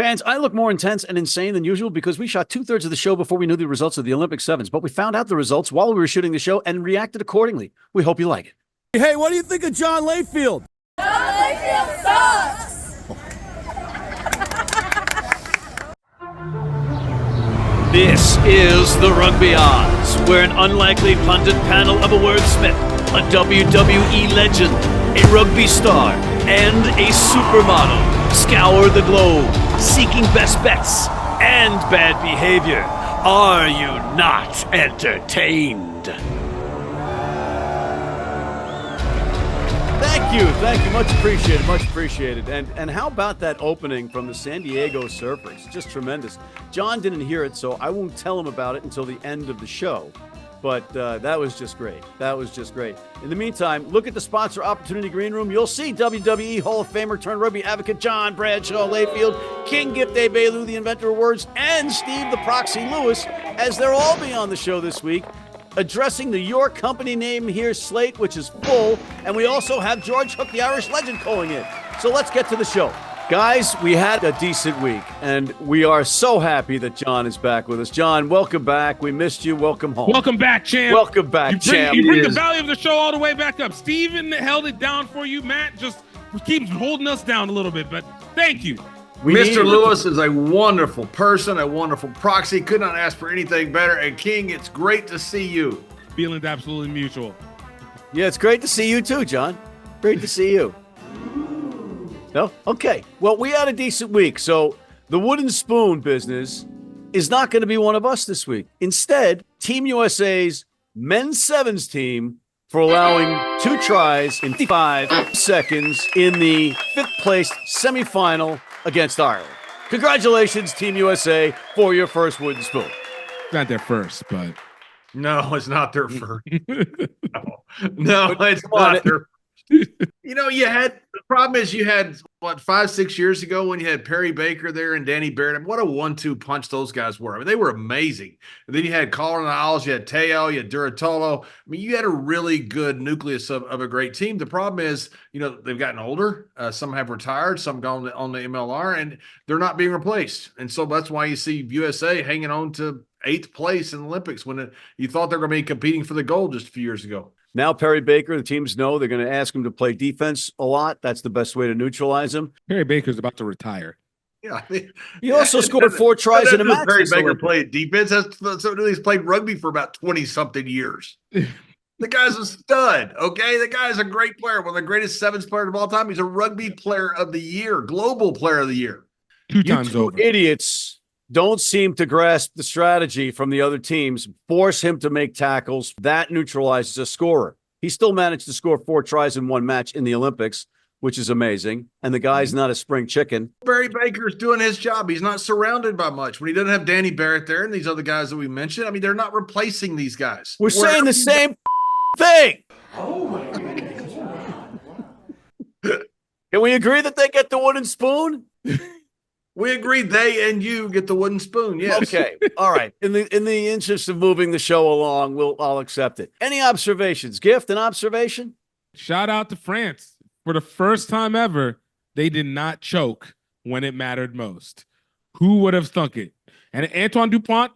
Fans, I look more intense and insane than usual because we shot 2/3 of the show before we knew the results of the Olympic Sevens, but we found out the results while we were shooting the show and reacted accordingly. We hope you like it. Hey, what do you think of John Layfield? John Layfield sucks! This is the Rugby Odds, where an unlikely pundit panel of a wordsmith, a WWE legend, a rugby star, and a supermodel scour the globe, seeking best bets and bad behavior. Are you not entertained? Thank you, much appreciated. And how about that opening from the San Diego Surfers? Just tremendous. John didn't hear it, so I won't tell him about it until the end of the show. But that was just great. In the meantime, look at the sponsor opportunity green room. You'll see WWE Hall of Famer turned rugby advocate John Bradshaw Layfield, King Gift Egbelu, the inventor of words, and Steve the Proxy Lewis, as they'll all be on the show this week, addressing the Your Company Name Here slate, which is full. And we also have George Hook, the Irish legend, calling in. So let's get to the show. Guys, we had a decent week, and we are so happy that John is back with us. John, welcome back. We missed you. Welcome home. Welcome back, champ. Welcome back, champ. You bring the value of the show all the way back up. Steven held it down for you. Matt just keeps holding us down a little bit, but thank you. Mr. Lewis is a wonderful person, a wonderful proxy. Could not ask for anything better. And King, it's great to see you. Feelings absolutely mutual. Yeah, it's great to see you too, John. Great to see you. No? Okay. Well, we had a decent week. So the wooden spoon business is not going to be one of us this week. Instead, Team USA's men's sevens team for allowing 2 tries in 5 seconds in the 5th place semifinal against Ireland. Congratulations, Team USA, for your first wooden spoon. Not their first, but no, it's not their first. No, it's not their. You know, the problem is you had, 5-6 years ago when you had Perry Baker there and Danny Barrett. I mean, what a 1-2 punch those guys were. I mean, they were amazing. And then you had Colin Isles, you had Teo, you had Duratolo. I mean, you had a really good nucleus of a great team. The problem is, they've gotten older. Some have retired, some gone on the MLR, and they're not being replaced. And so that's why you see USA hanging on to 8th place in the Olympics when you thought they were going to be competing for the gold just a few years ago. Now Perry Baker, the teams know they're going to ask him to play defense a lot. That's the best way to neutralize him. Perry Baker's about to retire. Yeah, he also scored 4 tries in a match. Perry Baker played defense. He's played rugby for about 20-something years. The guy's a stud, okay? The guy's a great player, one of the greatest sevens players of all time. He's a rugby player of the year, global player of the year. 2 times over. Idiots don't seem to grasp the strategy from the other teams, force him to make tackles. That neutralizes a scorer. He still managed to score 4 tries in 1 match in the Olympics, which is amazing. And the guy's not a spring chicken. Barry Baker's doing his job. He's not surrounded by much. When he doesn't have Danny Barrett there and these other guys that we mentioned, I mean, they're not replacing these guys. We're saying the same thing. Oh my God. Can we agree that they get the wooden spoon? We agree they and you get the wooden spoon, yes. Okay. All right. In the interest of moving the show along, I'll accept it. Any observations? Gift, an observation? Shout out to France. For the first time ever, they did not choke when it mattered most. Who would have thunk it? And Antoine Dupont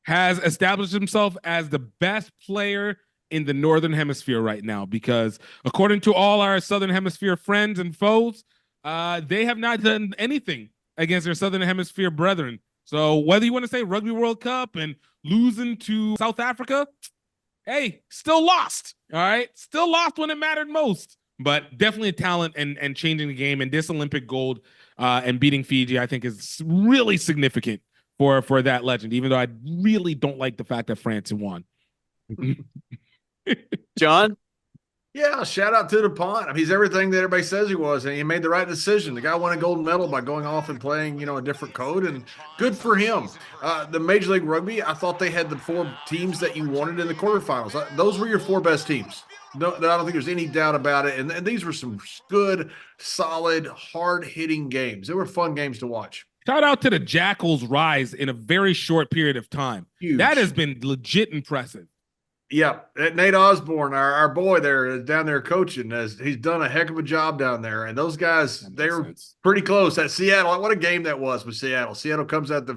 has established himself as the best player in the Northern Hemisphere right now because according to all our Southern Hemisphere friends and foes, they have not done anything against their Southern Hemisphere brethren. So whether you want to say Rugby World Cup and losing to South Africa, hey, still lost, all right? Still lost when it mattered most, but definitely a talent and changing the game. And this Olympic gold and beating Fiji, I think, is really significant for that legend, even though I really don't like the fact that France won. John? Yeah, shout out to Dupont. I mean, he's everything that everybody says he was, and he made the right decision. The guy won a gold medal by going off and playing, a different code, and good for him. The Major League Rugby, I thought they had the 4 teams that you wanted in the quarterfinals. Those were your 4 best teams. No, I don't think there's any doubt about it. And these were some good, solid, hard-hitting games. They were fun games to watch. Shout out to the Jackals' rise in a very short period of time. Huge. That has been legit impressive. Yeah, Nate Osborne, our boy there, is down there coaching. He's done a heck of a job down there. And those guys, they were pretty close. At Seattle, what a game that was with Seattle. Seattle comes out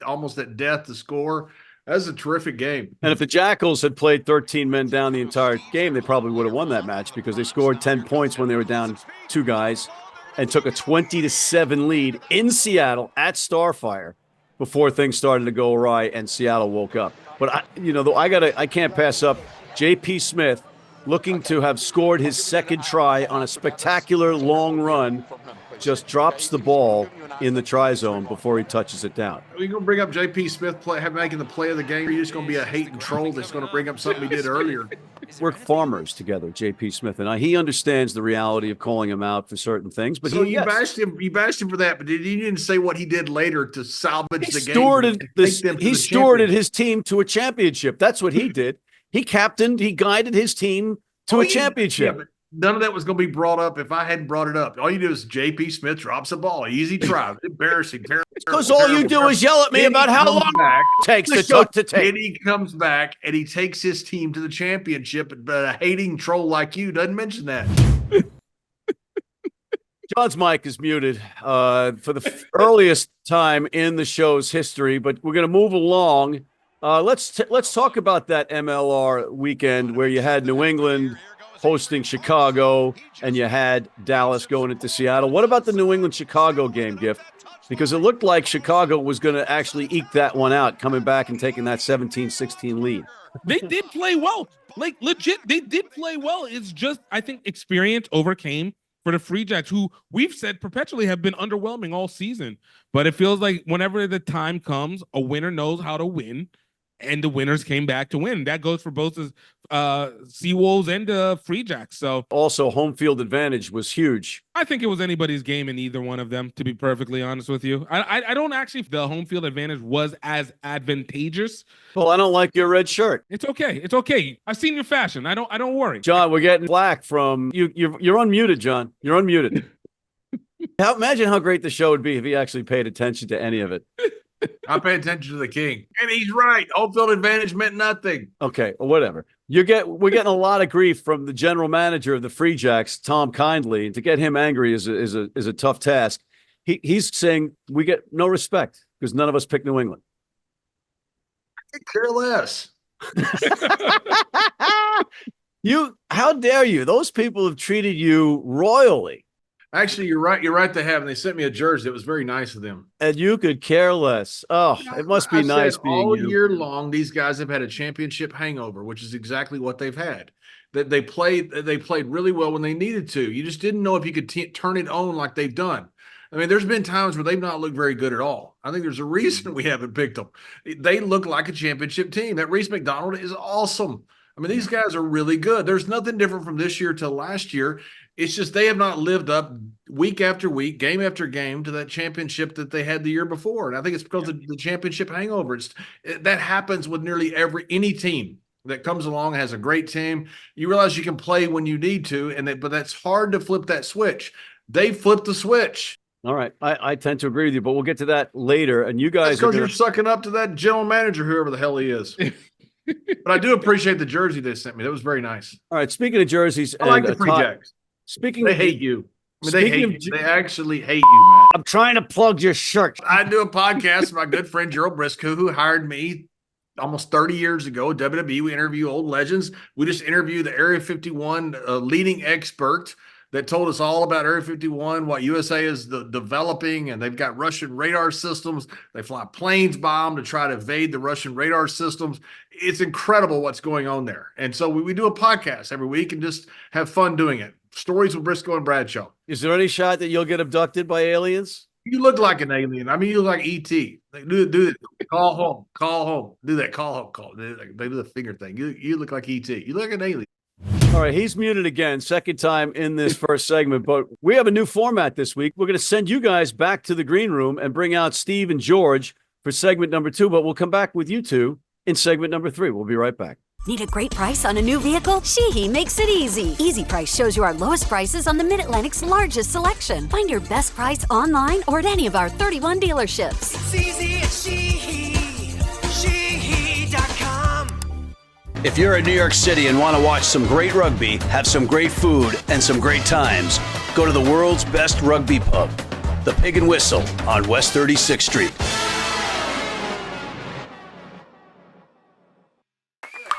almost at death to score. That was a terrific game. And if the Jackals had played 13 men down the entire game, they probably would have won that match because they scored 10 points when they were down 2 guys and took a 20-7 lead in Seattle at Starfire before things started to go awry and Seattle woke up. But I can't pass up J.P. Smith looking to have scored his second try on a spectacular long run, just drops the ball in the try zone before he touches it down. Are you going to bring up J.P. Smith making the play of the game, or are you just going to be a hating troll that's going to bring up something he did earlier? We're farmers together, J.P. Smith and I. He understands the reality of calling him out for certain things. But you bashed him for that, but you didn't say what he did later to salvage the game. He stewarded his team to a championship. That's what he did. He guided his team to a championship. Yeah, but none of that was going to be brought up if I hadn't brought it up. All you do is J.P. Smith drops a ball. Easy try. Embarrassing. Because all you do is yell at me about how long it takes to talk to tape. And he comes back and he takes his team to the championship, but a hating troll like you doesn't mention that. John's mic is muted for the earliest time in the show's history, but we're going to move along. Let's talk about that MLR weekend where you had New England hosting Chicago and you had Dallas going into Seattle. What about the New England-Chicago game, Gift? Because it looked like Chicago was going to actually eke that one out, coming back and taking that 17-16 lead. They did play well. Like, legit, they did play well. It's just, I think, experience overcame for the Free Jacks, who we've said perpetually have been underwhelming all season. But it feels like whenever the time comes, a winner knows how to win. And the winners came back to win. That goes for both the Seawolves and the Free Jacks. So also, home field advantage was huge. I think it was anybody's game in either one of them, to be perfectly honest with you. I don't actually, the home field advantage was as advantageous. Well, I don't like your red shirt. It's okay. It's okay. I've seen your fashion. I don't worry. John, we're getting flack from you. You're unmuted, John. You're unmuted. Imagine how great the show would be if he actually paid attention to any of it. I pay attention to the king. And he's right. Home field advantage meant nothing. Okay, whatever. We're getting a lot of grief from the general manager of the Free Jacks, Tom Kindly, and to get him angry is a tough task. He's saying we get no respect because none of us picked New England. I could care less. How dare you? Those people have treated you royally. Actually, you're right. You're right to have. And they sent me a jersey. It was very nice of them. And you could care less. Oh, it must be nice being all you. Year long, these guys have had a championship hangover, which is exactly what they've had. That they played really well when they needed to. You just didn't know if you could turn it on like they've done. I mean, there's been times where they've not looked very good at all. I think there's a reason we haven't picked them. They look like a championship team. That Reese McDonald is awesome. I mean, these guys are really good. There's nothing different from this year to last year. It's just they have not lived up week after week, game after game to that championship that they had the year before. And I think it's because of the championship hangover. That happens with nearly any team that comes along, has a great team. You realize you can play when you need to, but that's hard to flip that switch. They flipped the switch. All right. I tend to agree with you, but we'll get to that later. And you guys because you're sucking up to that general manager, whoever the hell he is. But I do appreciate the jersey they sent me. That was very nice. All right. Speaking of jerseys, I like the Free Jacks. They hate you. I mean, they hate you. They actually hate you, Matt. I'm trying to plug your shirt. I do a podcast with my good friend Gerald Briscoe, who hired me almost 30 years ago. WWE, we interview old legends. We just interviewed the Area 51 leading expert that told us all about Area 51, what USA is developing, and they've got Russian radar systems. They fly planes by them to try to evade the Russian radar systems. It's incredible what's going on there. And so we do a podcast every week and just have fun doing it. Stories with Briscoe and Bradshaw. Is there any shot that you'll get abducted by aliens? You look like an alien. I mean, you look like E.T. Do it. Call home. Do that. Call home. They do the finger thing. You look like E.T. You look like an alien. All right, he's muted again, second time in this first segment, but we have a new format this week. We're going to send you guys back to the green room and bring out Steve and George for segment number 2, but we'll come back with you two in segment number 3. We'll be right back. Need a great price on a new vehicle? Sheehy makes it easy. Easy Price shows you our lowest prices on the Mid-Atlantic's largest selection. Find your best price online or at any of our 31 dealerships. It's easy at Sheehy. Sheehy.com. If you're in New York City and want to watch some great rugby, have some great food, and some great times, go to the world's best rugby pub, the Pig and Whistle on West 36th Street.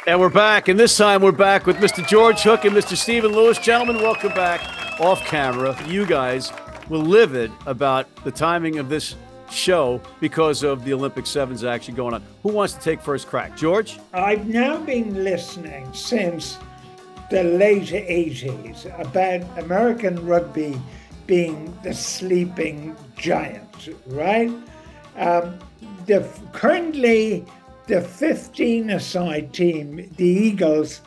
And we're back, and this time we're back with Mr. George Hook and Mr. Stephen Lewis. Gentlemen, welcome back off camera. You guys were livid about the timing of this show because of the Olympic Sevens actually going on. Who wants to take first crack? George? I've now been listening since the late 80s about American rugby being the sleeping giant, right? Currently, the 15-a-side team, the Eagles,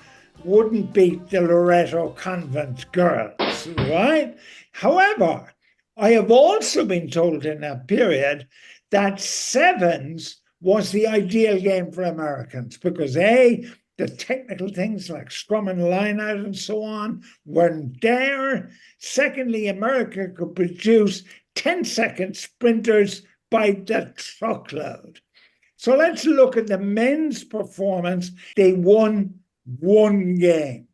wouldn't beat the Loretto Convent girls, right? However, I have also been told in that period that sevens was the ideal game for Americans because A, the technical things like scrum and line out and so on weren't there. Secondly, America could produce 10-second sprinters by the truckload. So let's look at the men's performance. They won one game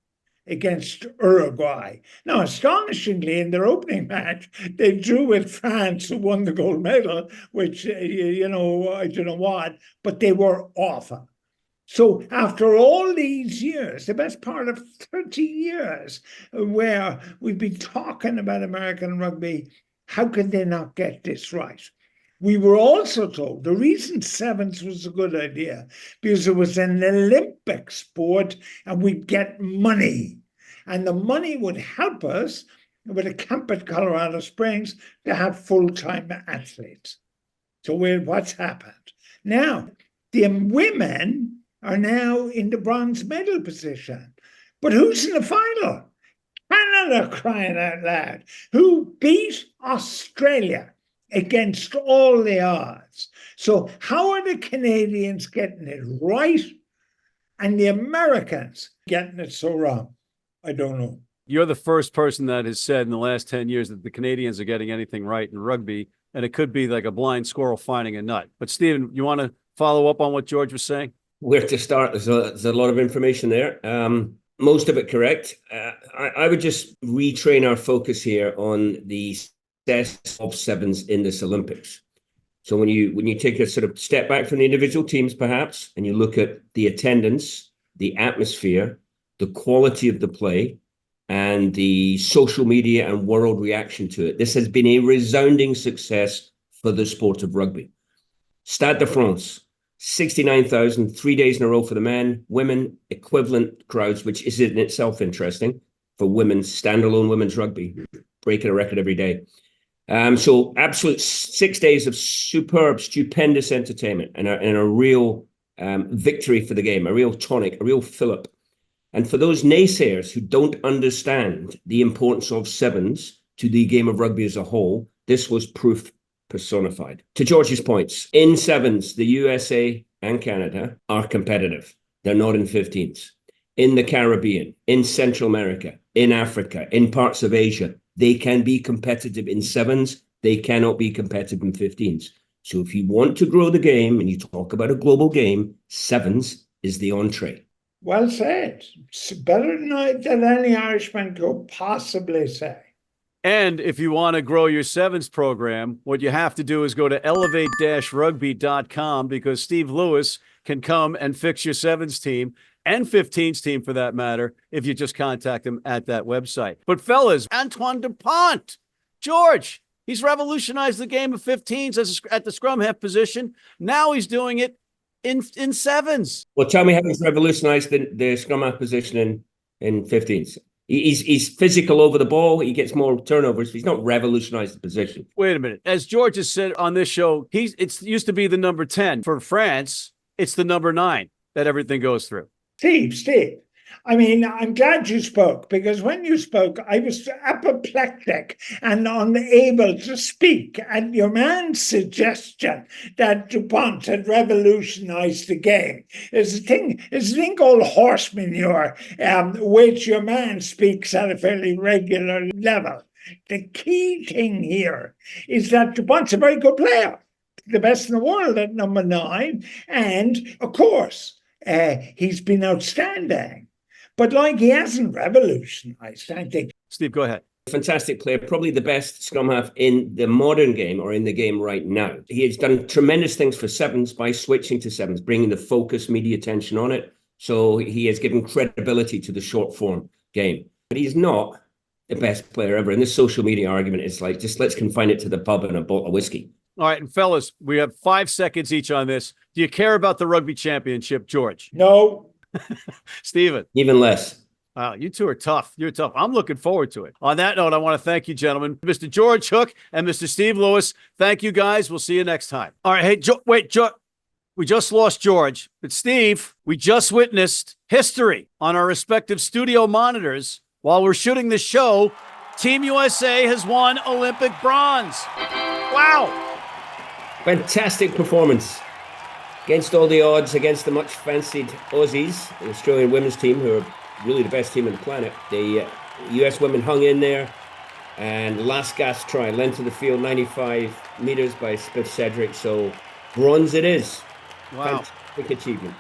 against Uruguay. Now, astonishingly, in their opening match, they drew with France, who won the gold medal, which, I don't know what, but they were awful. So after all these years, the best part of 30 years, where we've been talking about American rugby, how could they not get this right? We were also told the reason sevens was a good idea because it was an Olympic sport and we'd get money. And the money would help us with a camp at Colorado Springs to have full-time athletes. So what's happened? Now, the women are now in the bronze medal position. But who's in the final? Canada, crying out loud, who beat Australia against all the odds. So how are the Canadians getting it right and the Americans getting it so wrong? I don't know. You're the first person that has said in the last 10 years that the Canadians are getting anything right in rugby, and it could be like a blind squirrel finding a nut. But Stephen, you want to follow up on what George was saying? Where to start? There's a lot of information there. Most of it correct. I would just retrain our focus here on the success of sevens in this Olympics. So when you take a sort of step back from the individual teams, perhaps, and you look at the attendance, the atmosphere, the quality of the play, and the social media and world reaction to it, this has been a resounding success for the sport of rugby. Stade de France, 69,000, 3 days in a row for the men, women, equivalent crowds, which is in itself interesting for women's standalone women's rugby, breaking a record every day. So absolute 6 days of superb, stupendous entertainment and a real victory for the game, a real tonic, a real fillip. And for those naysayers who don't understand the importance of sevens to the game of rugby as a whole, this was proof personified. To George's points, in sevens, the USA and Canada are competitive. They're not in 15s. In the Caribbean, in Central America, in Africa, in parts of Asia, they can be competitive in sevens. They cannot be competitive in 15s. So if you want to grow the game and you talk about a global game, sevens is the entree. Well said. It's better than any Irishman could possibly say. And if you want to grow your sevens program, what you have to do is go to elevate-rugby.com because Steve Lewis can come and fix your sevens team and 15s team for that matter if you just contact him at that website. But fellas, Antoine Dupont, George, he's revolutionized the game of 15s at the scrum half position. Now he's doing it in sevens. Well, tell me how he's revolutionized the scrum half position in 15s. He's physical over the ball. He gets more turnovers. He's not revolutionized the position. Wait a minute. As George has said on this show, it used to be the number 10. For France, it's the number 9 that everything goes through. Steve, I mean, I'm glad you spoke because when you spoke, I was apoplectic and unable to speak. And your man's suggestion that Dupont had revolutionized the game is a thing called horse manure, which your man speaks at a fairly regular level. The key thing here is that Dupont's a very good player, the best in the world at number 9. And of course, he's been outstanding. But like, he hasn't revolutionized, I think. Steve, go ahead. Fantastic player, probably the best scrum half in the modern game or in the game right now. He has done tremendous things for sevens by switching to sevens, bringing the focus, media attention on it. So he has given credibility to the short form game. But he's not the best player ever. And this social media argument is like, just let's confine it to the pub and a bottle of whiskey. All right, and fellas, we have 5 seconds each on this. Do you care about the Rugby Championship, George? No. Steven? Even less. Wow, you two are tough. You're tough. I'm looking forward to it. On that note, I want to thank you, gentlemen. Mr. George Hook and Mr. Steve Lewis, thank you, guys. We'll see you next time. All right, hey, we just lost George. But Steve, we just witnessed history on our respective studio monitors. While we're shooting this show, Team USA has won Olympic bronze. Wow. Fantastic performance. Against all the odds, against the much fancied Aussies, the Australian women's team, who are really the best team on the planet. The US women hung in there, and last gasp try, length of the field, 95 meters by Smith Cedric. So bronze it is. Wow. Fantastic achievement.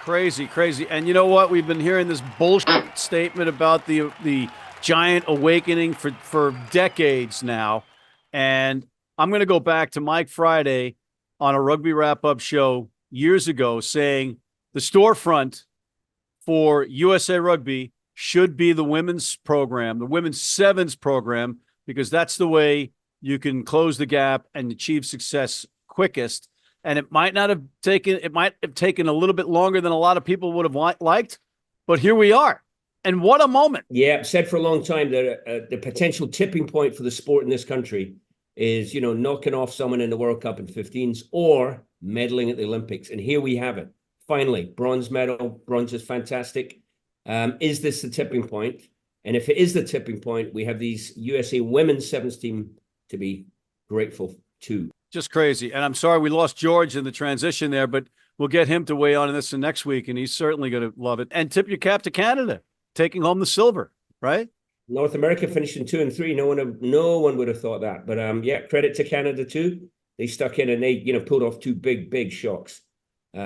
Crazy. And you know what? We've been hearing this bullshit statement about the giant awakening for decades now. And I'm going to go back to Mike Friday on a rugby wrap-up show years ago saying the storefront for USA Rugby should be the women's program, the women's sevens program, because that's the way you can close the gap and achieve success quickest. And it might have taken a little bit longer than a lot of people would have liked, but here we are. And what a moment. Yeah, I've said for a long time that the potential tipping point for the sport in this country is, knocking off someone in the World Cup in 15s or medaling at the Olympics. And here we have it. Finally, bronze medal. Bronze is fantastic. Is this the tipping point? And if it is the tipping point, we have these USA women's sevens team to be grateful to. Just crazy. And I'm sorry we lost George in the transition there, but we'll get him to weigh on this next week, and he's certainly going to love it. And tip your cap to Canada, taking home the silver, right? North America finishing 2 and 3. No one would have thought that. But credit to Canada too. They stuck in and they pulled off 2 big shocks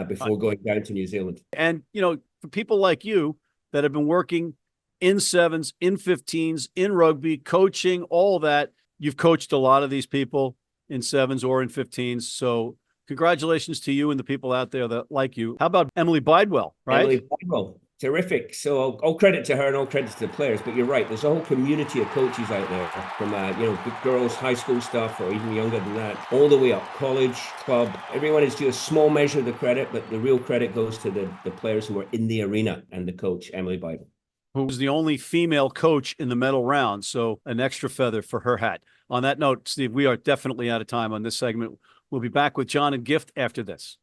before going down to New Zealand. And for people like you that have been working in sevens, in 15s, in rugby, coaching, all that, you've coached a lot of these people in sevens or in 15s. So congratulations to you and the people out there that like you. How about Emily Bidewell, right? Emily Bidewell. Terrific. So all credit to her and all credit to the players. But you're right. There's a whole community of coaches out there from, girls, high school stuff, or even younger than that, all the way up, college, club. Everyone is due a small measure of the credit, but the real credit goes to the players who are in the arena and the coach, Emily Bidewell, who was the only female coach in the medal round. So an extra feather for her hat. On that note, Steve, we are definitely out of time on this segment. We'll be back with John and Gift after this.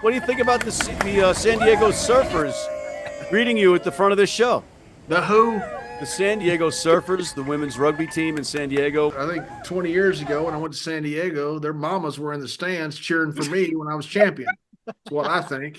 What do you think about the San Diego Surfers greeting you at the front of this show? The who? The San Diego Surfers, the women's rugby team in San Diego. I think 20 years ago when I went to San Diego, their mamas were in the stands cheering for me when I was champion. That's what I think.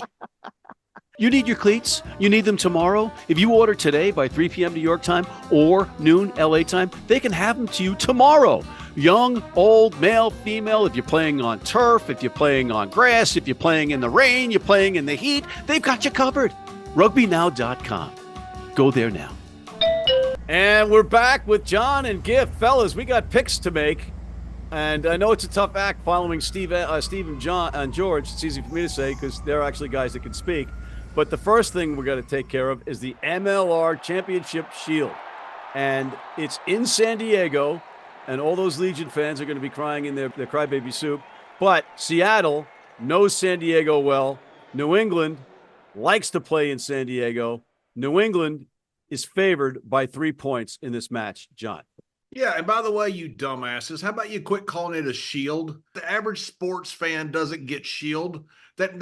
You need your cleats? You need them tomorrow? If you order today by 3 p.m. New York time or noon LA time, they can have them to you tomorrow. Young, old, male, female, if you're playing on turf, if you're playing on grass, if you're playing in the rain, you're playing in the heat, they've got you covered. RugbyNow.com. Go there now. And we're back with John and Gift. Fellas, we got picks to make. And I know it's a tough act following Steve and John and George. It's easy for me to say because they're actually guys that can speak. But the first thing we're going to take care of is the MLR Championship Shield. And it's in San Diego. And all those Legion fans are going to be crying in their crybaby soup. But Seattle knows San Diego well. New England likes to play in San Diego. New England is favored by 3 points in this match, John. Yeah, and by the way, you dumbasses, how about you quit calling it a shield? The average sports fan doesn't get shield. That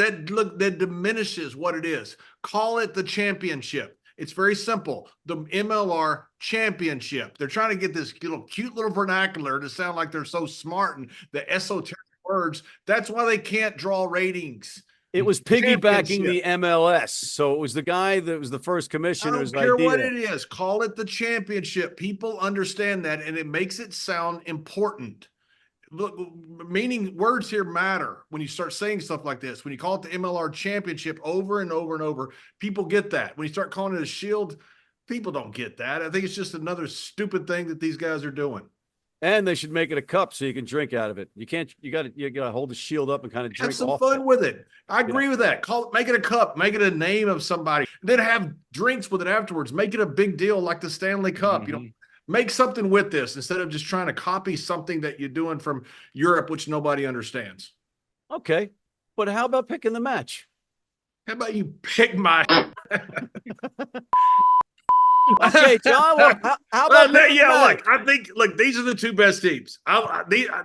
diminishes what it is. Call it the championship. It's very simple. The MLR Championship. They're trying to get this cute little vernacular to sound like they're so smart and the esoteric words. That's why they can't draw ratings. It was piggybacking the Championship. MLS. So it was the guy that was the first I commissioner's don't care idea. what it is. Call it the championship. People understand that, and it makes it sound important. Look, meaning words here matter when you start saying stuff like this. When you call it the MLR Championship over and over and over, people get that. When you start calling it a shield, people don't get that. I think it's just another stupid thing that these guys are doing. And they should make it a cup so you can drink out of it. You can't. You got to hold the shield up and kind of drink. Have some off fun it. with it. I agree with that. Make it a cup. Make it a name of somebody. Then have drinks with it afterwards. Make it a big deal like the Stanley Cup. You know, make something with this instead of just trying to copy something that you're doing from Europe, which nobody understands. Okay, but how about picking the match? How about you pick my? Okay, John. Well, how about picking the match? Look, these are the two best teams.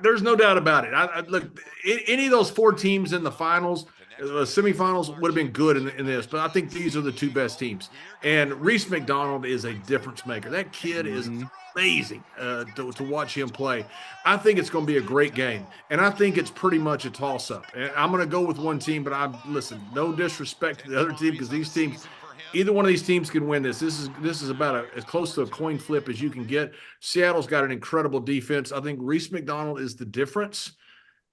There's no doubt about it. Look, any of those four teams in the finals, semifinals would have been good in this, but I think these are the two best teams. And Reese McDonald is a difference maker. That kid is amazing to watch him play. I think it's going to be a great game, and I think it's pretty much a toss-up. And I'm going to go with one team, but listen, no disrespect to the other team because these teams. Either one of these teams can win this. This is about as close to a coin flip as you can get. Seattle's got an incredible defense. I think Reese McDonald is the difference.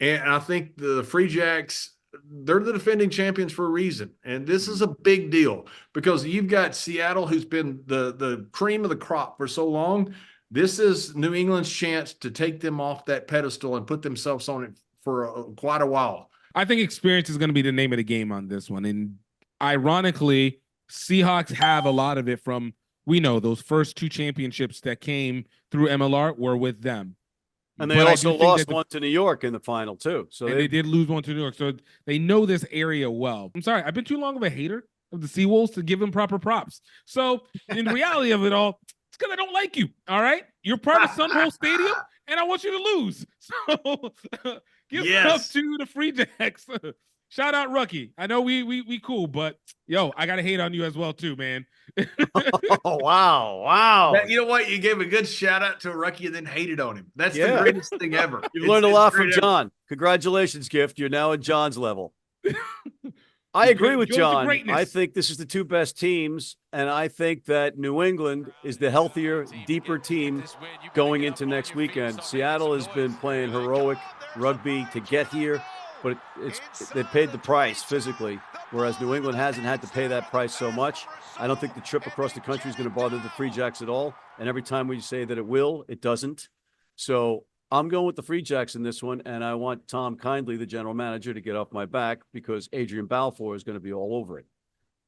And I think the Free Jacks, they're the defending champions for a reason. And this is a big deal because you've got Seattle, who's been the cream of the crop for so long. This is New England's chance to take them off that pedestal and put themselves on it for quite a while. I think experience is going to be the name of the game on this one. And ironically, Seahawks have a lot of it from, we know, those first two championships that came through MLR were with them. And they also lost one to New York in the final, too. So they did lose one to New York. So they know this area well. I'm sorry, I've been too long of a hater of the Seawolves to give them proper props. So in reality of it all, it's because I don't like you, all right? You're part of Sunbowl Stadium, and I want you to lose. So give it up to the Free Jacks. Shout out Rookie. I know we cool, but yo, I gotta hate on you as well too, man. Oh wow. You know what? You gave a good shout out to a Rookie and then hated on him. That's the greatest thing ever. You've learned a lot from John. Congratulations, Gift. You're now at John's level. I agree with John. I think this is the two best teams, and I think that New England is the healthier, deeper team going into next weekend. Seattle has been playing heroic rugby to get here. But they paid the price physically, whereas New England hasn't had to pay that price so much. I don't think the trip across the country is going to bother the Free Jacks at all. And every time we say that it will, it doesn't. So I'm going with the Free Jacks in this one, and I want Tom Kindly, the general manager, to get off my back because Adrian Balfour is going to be all over it.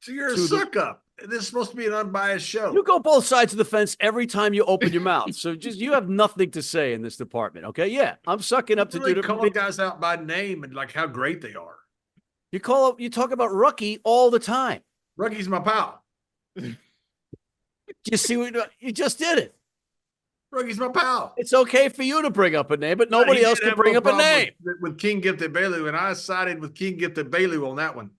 So you're a suck-up. This is supposed to be an unbiased show. You go both sides of the fence every time you open your mouth. So you have nothing to say in this department, okay? Yeah, I'm sucking up to do call guys out by name and like how great they are. You talk about Rookie all the time. Rookie's my pal. You see what you just did it. Rookie's my pal. It's okay for you to bring up a name, but nobody else can bring up a name. With King Gift Egbelu, and I sided with King Gift Egbelu on that one.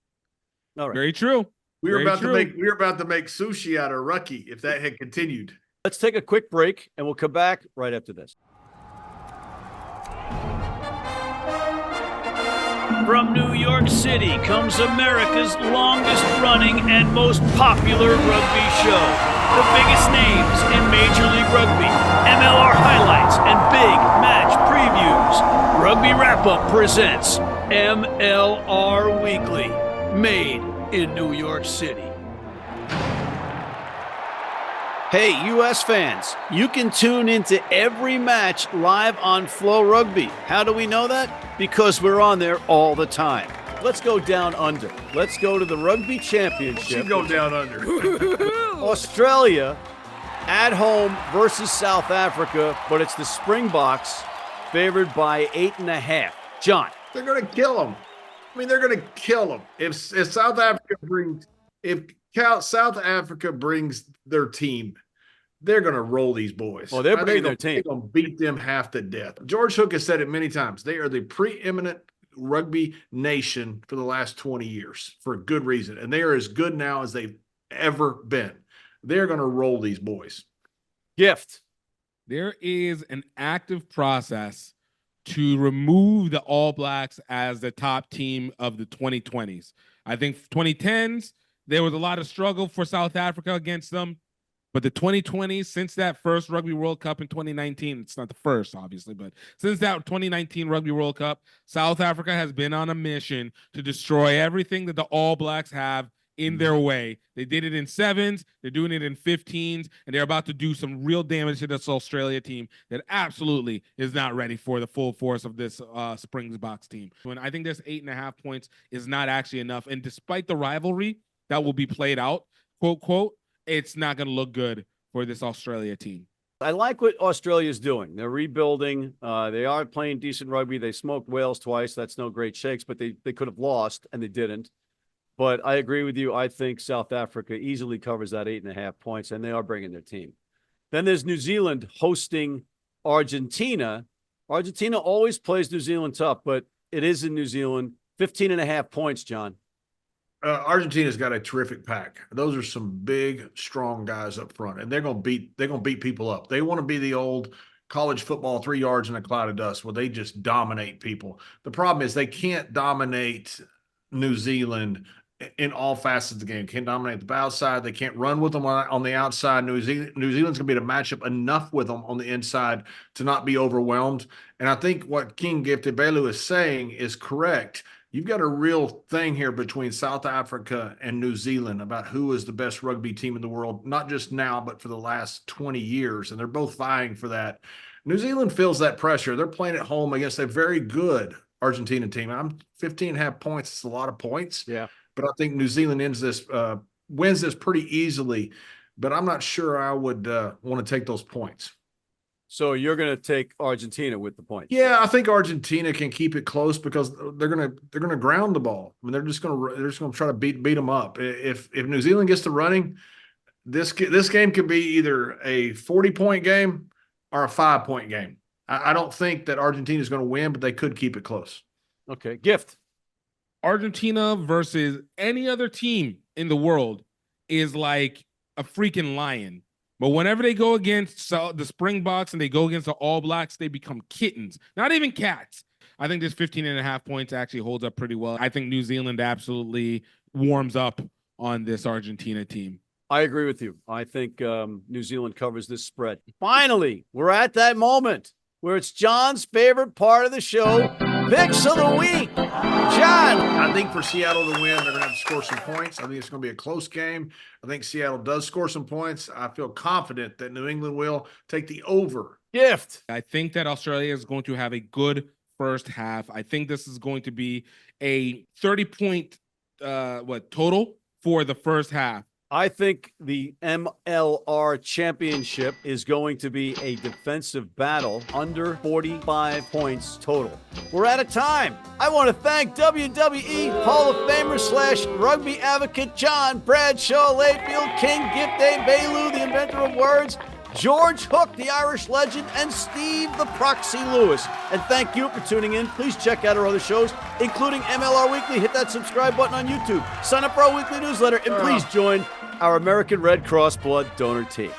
All right. Very true. We were about to make sushi out of Rookie if that had continued. Let's take a quick break, and we'll come back right after this. From New York City comes America's longest running and most popular rugby show. The biggest names in Major League Rugby, MLR highlights, and big match previews. Rugby Wrap-Up presents MLR Weekly, made in New York City. Hey, U.S. fans, you can tune into every match live on Flow Rugby. How do we know that? Because we're on there all the time. Let's go down under. Let's go to the Rugby Championship. You go down under. Australia at home versus South Africa, but it's the Springboks favored by 8.5. John. They're going to kill them. I mean, they're going to kill them. If South Africa brings their team, they're going to roll these boys. Well, they're bringing their team. They're going to beat them half to death. George Hook has said it many times. They are the preeminent rugby nation for the last 20 years for a good reason. And they are as good now as they've ever been. They're going to roll these boys. Gift. There is an active process to remove the All Blacks as the top team of the 2020s. I think 2010s, there was a lot of struggle for South Africa against them. But the 2020s, since that first Rugby World Cup in 2019, it's not the first, obviously, but since that 2019 Rugby World Cup, South Africa has been on a mission to destroy everything that the All Blacks have in their way. They did it in 7s, they're doing it in 15s, and they're about to do some real damage to this Australia team that absolutely is not ready for the full force of this Springboks team. And I think this 8.5 points is not actually enough. And despite the rivalry that will be played out, quote, quote, it's not going to look good for this Australia team. I like what Australia's doing. They're rebuilding. They are playing decent rugby. They smoked Wales twice. That's no great shakes, but they could have lost, and they didn't. But I agree with you. I think South Africa easily covers that 8.5 points, and they are bringing their team. Then there's New Zealand hosting Argentina. Argentina always plays New Zealand tough, but it is in New Zealand. 15.5 points, John. Argentina's got a terrific pack. Those are some big, strong guys up front, and they're gonna beat people up. They want to be the old college football 3 yards in a cloud of dust where they just dominate people. The problem is they can't dominate New Zealand in all facets of the game. Can't dominate the outside. They can't run with them on the outside. New Zealand's gonna be able to match up enough with them on the inside to not be overwhelmed. And I think what King Gift Egbelu is saying is correct. You've got a real thing here between South Africa and New Zealand about who is the best rugby team in the world, not just now, but for the last 20 years. And they're both vying for that. New Zealand feels that pressure. They're playing at home against a very good Argentina team. I'm 15.5 points. It's a lot of points. Yeah. But I think New Zealand wins this pretty easily. But I'm not sure I would want to take those points. So you're going to take Argentina with the points? Yeah, I think Argentina can keep it close because they're gonna ground the ball. I mean, they're just gonna try to beat them up. If New Zealand gets to running, this game could be either a 40-point game or a 5-point game. I don't think that Argentina is going to win, but they could keep it close. Okay, Gift. Argentina versus any other team in the world is like a freaking lion. But whenever they go against the Springboks and they go against the All Blacks, they become kittens, not even cats. I think this 15.5 points actually holds up pretty well. I think New Zealand absolutely warms up on this Argentina team. I agree with you. I think New Zealand covers this spread. Finally, we're at that moment where it's John's favorite part of the show, Picks of the Week. John. I think for Seattle to win, they're going to have to score some points. I think it's going to be a close game. I think Seattle does score some points. I feel confident that New England will take the over. Gift. I think that Australia is going to have a good first half. I think this is going to be a 30-point total for the first half. I think the MLR Championship is going to be a defensive battle under 45 points total. We're out of time. I want to thank WWE Hall of Famer / rugby advocate John Bradshaw Layfield, King Gift Egbelu, the inventor of words, George Hook, the Irish legend, and Steve the Proxy Lewis. And thank you for tuning in. Please check out our other shows, including MLR Weekly. Hit that subscribe button on YouTube. Sign up for our weekly newsletter, and please join our American Red Cross Blood Donor Team.